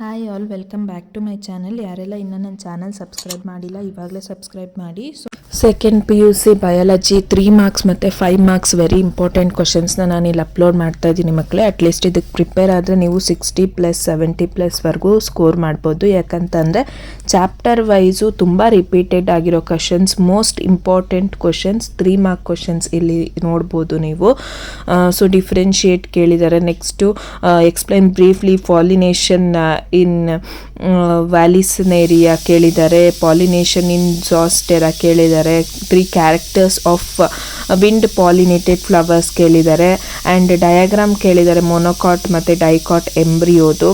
Hi all, welcome back to my channel. ಯಾರೆಲ್ಲ ಇನ್ನೂ ನನ್ನ ಚಾನಲ್ ಸಬ್ಸ್ಕ್ರೈಬ್ ಮಾಡಿಲ್ಲ ಇವಾಗಲೇ ಸಬ್ಸ್ಕ್ರೈಬ್ ಮಾಡಿ. ಸೆಕೆಂಡ್ PUC ಬಯಾಲಜಿ 3 ಮಾರ್ಕ್ಸ್ ಮತ್ತು 5 ಮಾರ್ಕ್ಸ್ ವೆರಿ ಇಂಪಾರ್ಟೆಂಟ್ ಕ್ವಶನ್ಸ್ನ ನಾನಿಲ್ಲಿ ಅಪ್ಲೋಡ್ ಮಾಡ್ತಾ ಇದ್ದೀನಿ ಮಕ್ಕಳೇ. ಅಟ್ಲೀಸ್ಟ್ ಇದಕ್ಕೆ ಪ್ರಿಪೇರ್ ಆದರೆ ನೀವು 60+ 70+ವರೆಗೂ ಸ್ಕೋರ್ ಮಾಡ್ಬೋದು. ಯಾಕಂತಂದರೆ ಚಾಪ್ಟರ್ ವೈಸು ತುಂಬ ರಿಪೀಟೆಡ್ ಆಗಿರೋ questions, most important questions 3 mark questions ಇಲ್ಲಿ ನೋಡ್ಬೋದು ನೀವು. ಸೊ ಡಿಫ್ರೆನ್ಷಿಯೇಟ್ ಕೇಳಿದ್ದಾರೆ. Next explain briefly pollination in Vallisneria ಕೇಳಿದ್ದಾರೆ. ಪಾಲಿನೇಷನ್ ಇನ್ ಝಾಸ್ಟೆರಾ ಕೇಳಿದ್ದಾರೆ. 3 characters of wind pollinated flowers ಕೇಳಿದ್ದಾರೆ. ಆ್ಯಂಡ್ ಡಯಾಗ್ರಾಮ್ ಕೇಳಿದ್ದಾರೆ, ಮೊನೊಕಾಟ್ ಮತ್ತು ಡೈಕಾಟ್ ಎಂಬ್ರಿಯೋದು.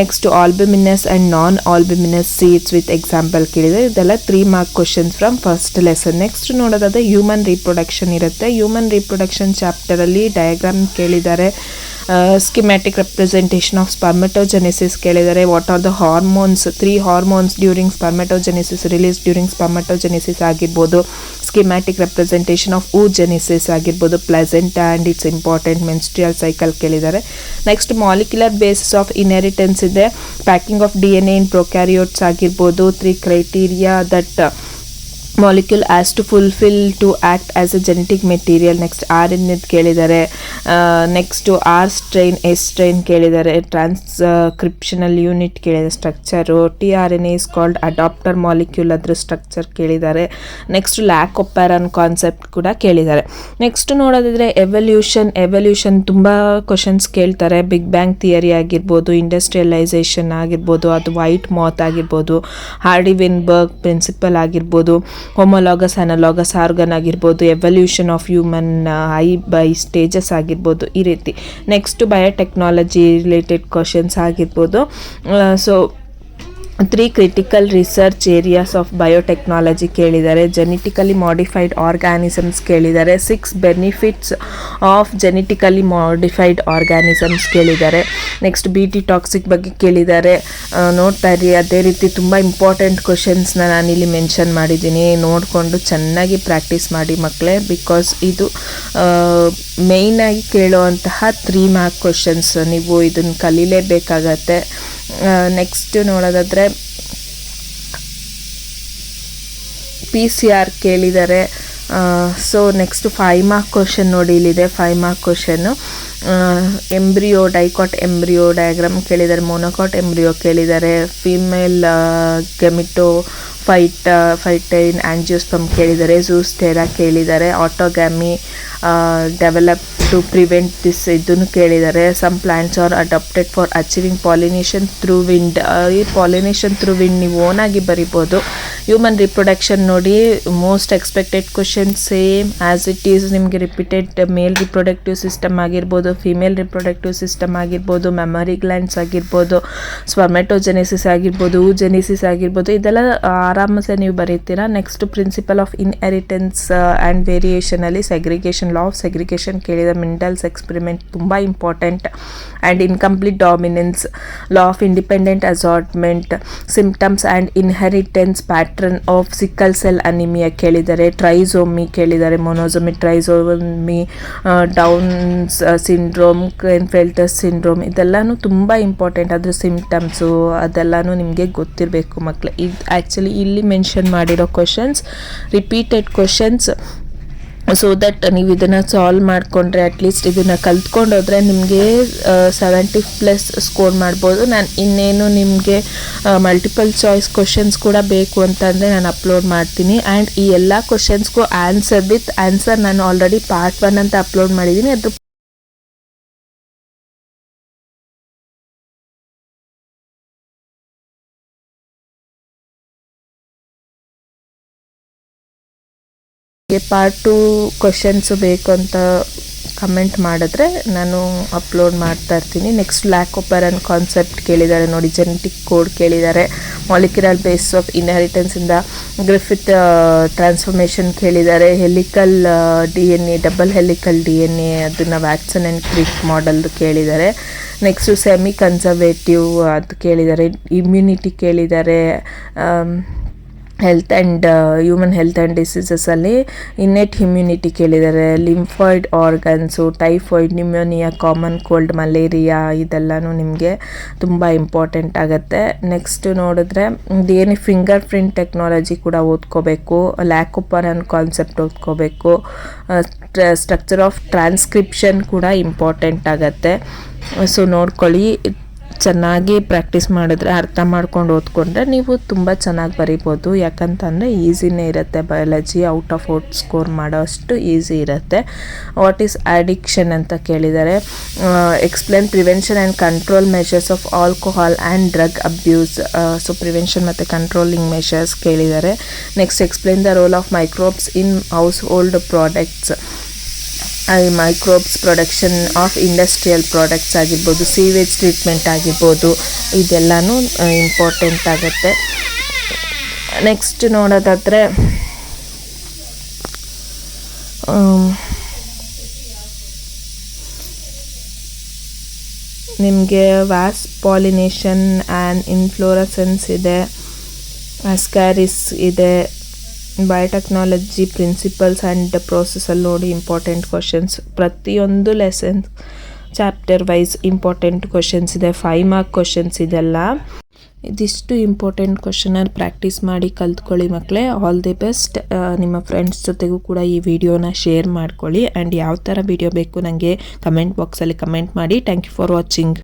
Next albuminous and non albuminous seeds with example ಕೇಳಿದ್ದಾರೆ. ಇದೆಲ್ಲ 3 mark questions from first lesson. Next ನೋಡೋದಾದರೆ human reproduction ಇರುತ್ತೆ. ಹ್ಯೂಮನ್ ರೀಪ್ರೊಡಕ್ಷನ್ ಚಾಪ್ಟರಲ್ಲಿ ಡಯಾಗ್ರಾಮ್ ಕೇಳಿದ್ದಾರೆ. ಸ್ಕಿಮ್ಯಾಟಿಕ್ ರೆಪ್ರೆಸೆಂಟೇಷನ್ ಆಫ್ ಸ್ಪರ್ಮೆಟೋಜೆನೆಸಿಸ್ ಕೇಳಿದ್ದಾರೆ. What are the hormones, 3 hormones during spermatogenesis, release during spermatogenesis ಆಗಿರ್ಬೋದು. Schematic representation of oogenesis ಆಗಿರ್ಬೋದು. Placenta and its important menstrual cycle ಕೇಳಿದ್ದಾರೆ. Next molecular basis of inheritance ಇದೆ. Packing of DNA in prokaryotes ಆಗಿರ್ಬೋದು. 3 criteria that molecule has to fulfill to act as a genetic material. Next RNA ಕೇಳಿದ್ದಾರೆ. Next R strain S strain ಕೇಳಿದ್ದಾರೆ. ಟ್ರಾನ್ಸ್ಕ್ರಿಪ್ಷನಲ್ unit ಕೇಳಿದ್ದಾರೆ. Structure tRNA is called adapter molecule, ಅದ್ರ structure ಕೇಳಿದ್ದಾರೆ. Next lac ಒಪ್ಯಾರನ್ concept ಕೂಡ ಕೇಳಿದ್ದಾರೆ. Next ನೋಡೋದಿದ್ರೆ evolution ತುಂಬ questions ಕೇಳ್ತಾರೆ. Big bang theory ಆಗಿರ್ಬೋದು, ಇಂಡಸ್ಟ್ರಿಯಲೈಸೇಷನ್ ಆಗಿರ್ಬೋದು, ಅದು ವೈಟ್ ಮಾತ್ ಆಗಿರ್ಬೋದು, ಹಾರ್ಡಿ-ವಿನ್ಬರ್ಗ್ ಪ್ರಿನ್ಸಿಪಲ್ ಆಗಿರ್ಬೋದು, ಹೋಮೋಲಾಗಸ್ ಅನಲಾಗಸ್ ಆರ್ಗನ್ ಆಗಿರ್ಬೋದು, evolution of human I by stages ಆಗಿರ್ಬೋದು, ಈ ರೀತಿ. ನೆಕ್ಸ್ಟ್ ಬಯೋಟೆಕ್ನಾಲಜಿ ರಿಲೇಟೆಡ್ ಕ್ವಶನ್ಸ್ ಆಗಿರ್ಬೋದು. So 3 critical research areas of biotechnology ಕೇಳಿದ್ದಾರೆ. ಜೆನೆಟಿಕಲಿ ಮಾಡಿಫೈಡ್ ಆರ್ಗ್ಯಾನಿಸಮ್ಸ್ ಕೇಳಿದ್ದಾರೆ. 6 benefits of genetically modified organisms ಕೇಳಿದ್ದಾರೆ. ನೆಕ್ಸ್ಟ್ BT ಟಾಕ್ಸಿಕ್ ಬಗ್ಗೆ ಕೇಳಿದ್ದಾರೆ. ನೋಡ್ತಾ ಇರಿ. ಅದೇ ರೀತಿ ತುಂಬ ಇಂಪಾರ್ಟೆಂಟ್ ಕ್ವಶನ್ಸ್ನ ನಾನಿಲ್ಲಿ ಮೆನ್ಷನ್ ಮಾಡಿದ್ದೀನಿ. ನೋಡಿಕೊಂಡು ಚೆನ್ನಾಗಿ ಪ್ರಾಕ್ಟೀಸ್ ಮಾಡಿ ಮಕ್ಕಳೇ, ಬಿಕಾಸ್ ಇದು ಮೇಯ್ನಾಗಿ ಕೇಳುವಂತಹ 3 ಮಾರ್ಕ್ ಕ್ವಶನ್ಸ್. ನೀವು ಇದನ್ನು ಕಲೀಲೇಬೇಕಾಗತ್ತೆ. ನೆಕ್ಸ್ಟ್ ನೋಡೋದಾದರೆ PCR ಕೇಳಿದ್ದಾರೆ. ಸೊ ನೆಕ್ಸ್ಟ್ 5 ಮಾರ್ಕ್ ಕ್ವಶನ್ ನೋಡಿ ಇಲ್ಲಿದೆ. 5 mark question embryo, dicot embryo diagram ಕೇಳಿದ್ದಾರೆ. ಮೊನೊಕಾಟ್ ಎಂಬ್ರಿಯೋ ಕೇಳಿದ್ದಾರೆ. ಫೀಮೇಲ್ ಗೆಮಿಟೋ ಫೈಟೈನ್ ಆಂಜಿಯೋಸ್ಪರ್ಮ್ ಕೇಳಿದ್ದಾರೆ. ಝೂಸ್ಟೆರಾ ಕೇಳಿದ್ದಾರೆ. Autogamy develop to prevent this, ಇದನ್ನು ಕೇಳಿದ್ದಾರೆ. Some plants are adapted for achieving pollination through wind. ಈ pollination through wind ನೀವು ಓನಾಗಿ ಬರಿಬೋದು. ಹ್ಯೂಮನ್ ರಿಪ್ರೊಡಕ್ಷನ್ ನೋಡಿ, most expected question same as it is ನಿಮಗೆ ರಿಪೀಟೆಡ್. ಮೇಲ್ ರಿಪ್ರೊಡಕ್ಟಿವ್ ಸಿಸ್ಟಮ್ ಆಗಿರ್ಬೋದು, ಫಿಮೇಲ್ ರಿಪ್ರೊಡಕ್ಟಿವ್ ಸಿಸ್ಟಮ್ ಆಗಿರ್ಬೋದು, ಮೆಮರಿ ಗ್ಲ್ಯಾಂಡ್ಸ್ ಆಗಿರ್ಬೋದು, ಸ್ಪರ್ಮೆಟೋಜೆನೆಸಿಸ್ ಆಗಿರ್ಬೋದು, oogenesis ಆಗಿರ್ಬೋದು, ಇದೆಲ್ಲ ಆರಾಮಸೆ ನೀವು ಬರೀತೀರಾ. Next principle of inheritance and ವೇರಿಯೇಷನಲ್ಲಿ ಸೆಗ್ರಿಗೇಷನ್, ಲಾ ಆಫ್ ಸೆಗ್ರಿಗೇಷನ್ ಕೇಳಿದ. ಮಿಂಡಲ್ಸ್ ಎಕ್ಸ್ಪೆರಿಮೆಂಟ್ ತುಂಬ important. And incomplete dominance, law of independent assortment, symptoms and inheritance pattern of sickle cell anaemia ಕೇಳಿದ್ದಾರೆ. ಟ್ರೈಸೋಮಿ ಕೇಳಿದ್ದಾರೆ. Monosomy, trisomy, Down's syndrome, Klinefelter syndrome, ಇದೆಲ್ಲನೂ ತುಂಬ important. ಅದ್ರ symptoms ಅದೆಲ್ಲನೂ ನಿಮಗೆ ಗೊತ್ತಿರಬೇಕು ಮಕ್ಕಳೇ. ಇದು ಆ್ಯಕ್ಚುಲಿ ಇಲ್ಲಿ ಮೆನ್ಷನ್ ಮಾಡಿರೋ questions repeated questions. So that ನೀವು ಇದನ್ನು ಸಾಲ್ವ್ ಮಾಡಿಕೊಂಡ್ರೆ, ಅಟ್ಲೀಸ್ಟ್ ಇದನ್ನು ಕಲ್ತ್ಕೊಂಡೋದ್ರೆ ನಿಮಗೆ 70+ ಸ್ಕೋರ್ ಮಾಡ್ಬೋದು. ನಾನು ಇನ್ನೇನು ನಿಮಗೆ ಮಲ್ಟಿಪಲ್ ಚಾಯ್ಸ್ ಕ್ವಶನ್ಸ್ ಕೂಡ ಬೇಕು ಅಂತಂದರೆ ನಾನು ಅಪ್ಲೋಡ್ ಮಾಡ್ತೀನಿ. ಆ್ಯಂಡ್ ಈ ಎಲ್ಲ ಕ್ವಶನ್ಸ್ಗೂ ಆನ್ಸರ್ ವಿತ್ ಆನ್ಸರ್ ನಾನು ಆಲ್ರೆಡಿ ಪಾರ್ಟ್ 1 ಅಂತ ಅಪ್ಲೋಡ್ ಮಾಡಿದ್ದೀನಿ. ಅದ್ರ ಪಾರ್ಟ್ 2 ಕ್ವಶನ್ಸು ಬೇಕು ಅಂತ ಕಮೆಂಟ್ ಮಾಡಿದ್ರೆ ನಾನು ಅಪ್ಲೋಡ್ ಮಾಡ್ತಾ ಇರ್ತೀನಿ. ನೆಕ್ಸ್ಟ್ ಲ್ಯಾಕ್ ಒಪ್ಯಾರನ್ ಕಾನ್ಸೆಪ್ಟ್ ಕೇಳಿದ್ದಾರೆ ನೋಡಿ. ಜೆನೆಟಿಕ್ ಕೋಡ್ ಕೇಳಿದ್ದಾರೆ. ಮಾಲಿಕ್ಯುಲರ್ ಬೇಸಿಸ್ ಆಫ್ ಇನ್ಹೆರಿಟೆನ್ಸಿಂದ ಗ್ರಿಫಿತ್ ಟ್ರಾನ್ಸ್ಫಾರ್ಮೇಷನ್ ಕೇಳಿದ್ದಾರೆ. Helical DNA, double helical DNA, ಅದನ್ನು ವ್ಯಾಟ್ಸನ್ ಆ್ಯಂಡ್ ಕ್ರಿಕ್ ಮಾಡೆಲ್ ಕೇಳಿದ್ದಾರೆ. ನೆಕ್ಸ್ಟು ಸೆಮಿ ಕನ್ಸರ್ವೇಟಿವ್ ಅದು ಕೇಳಿದ್ದಾರೆ. ಇಮ್ಯುನಿಟಿ ಕೇಳಿದ್ದಾರೆ. Health and human health and ಡಿಸೀಸಸಲ್ಲಿ ಇನ್ನೆಟ್ ಇಮ್ಯುನಿಟಿ ಕೇಳಿದ್ದಾರೆ, lymphoid organs, typhoid, pneumonia, common cold, malaria ಇದೆಲ್ಲನೂ ನಿಮಗೆ ತುಂಬ ಇಂಪಾರ್ಟೆಂಟ್ ಆಗುತ್ತೆ. ನೆಕ್ಸ್ಟ್ ನೋಡಿದ್ರೆ ಏನು ಫಿಂಗರ್ ಪ್ರಿಂಟ್ ಟೆಕ್ನಾಲಜಿ ಕೂಡ ಓದ್ಕೋಬೇಕು, ಲ್ಯಾಕೋಪರನ್ ಕಾನ್ಸೆಪ್ಟ್ ಓದ್ಕೋಬೇಕು, ಸ್ಟ್ರಕ್ಚರ್ ಆಫ್ ಟ್ರಾನ್ಸ್ಕ್ರಿಪ್ಷನ್ ಕೂಡ ಇಂಪಾರ್ಟೆಂಟ್ ಆಗುತ್ತೆ. ಸೊ ನೋಡ್ಕೊಳ್ಳಿ, ಚೆನ್ನಾಗಿ ಪ್ರಾಕ್ಟೀಸ್ ಮಾಡಿದ್ರೆ, ಅರ್ಥ ಮಾಡ್ಕೊಂಡು ಓದ್ಕೊಂಡ್ರೆ ನೀವು ತುಂಬ ಚೆನ್ನಾಗಿ ಬರಿಬೋದು. ಯಾಕಂತಂದರೆ ಈಸಿನೇ ಇರುತ್ತೆ biology, out of out score ಮಾಡೋ ಅಷ್ಟು ಈಸಿ ಇರುತ್ತೆ. ವಾಟ್ ಈಸ್ ಅಡಿಕ್ಷನ್ ಅಂತ ಕೇಳಿದ್ದಾರೆ. Explain prevention and control measures of alcohol and drug abuse. So prevention ಮತ್ತು ಕಂಟ್ರೋಲಿಂಗ್ ಮೆಷರ್ಸ್ ಕೇಳಿದ್ದಾರೆ. Next explain the role of microbes in house hold products. Microbes production of industrial products ಆಗಿರ್ಬೋದು, sewage treatment ಆಗಿರ್ಬೋದು, ಇದೆಲ್ಲನೂ important ಆಗುತ್ತೆ. Next ನೋಡೋದಾದರೆ ನಿಮಗೆ Vyas pollination and inflorescence ಇದೆ, ಅಸ್ಕ್ಯಾರಿಸ್ ಇದೆ, ಬಯೋಟೆಕ್ನಾಲಜಿ ಪ್ರಿನ್ಸಿಪಲ್ಸ್ ಆ್ಯಂಡ್ ಪ್ರೋಸೆಸ್ಸಲ್ಲಿ ನೋಡಿ ಇಂಪಾರ್ಟೆಂಟ್ ಕ್ವಶನ್ಸ್. ಪ್ರತಿಯೊಂದು lesson chapter wise important questions ಇದೆ, 5 ಮಾರ್ಕ್ ಕ್ವಶನ್ಸ್ ಇದೆಲ್ಲ. ಇದಿಷ್ಟು ಇಂಪಾರ್ಟೆಂಟ್ ಕ್ವಶನಲ್ಲಿ ಪ್ರಾಕ್ಟೀಸ್ ಮಾಡಿ ಕಲ್ತ್ಕೊಳ್ಳಿ ಮಕ್ಕಳೇ. All the best. ನಿಮ್ಮ ಫ್ರೆಂಡ್ಸ್ ಜೊತೆಗೂ ಕೂಡ ಈ ವಿಡಿಯೋನ ಶೇರ್ ಮಾಡ್ಕೊಳ್ಳಿ. ಆ್ಯಂಡ್ ಯಾವ ಥರ ವಿಡಿಯೋ ಬೇಕು ನನಗೆ ಕಮೆಂಟ್ ಬಾಕ್ಸಲ್ಲಿ ಕಮೆಂಟ್ ಮಾಡಿ. Thank you for watching.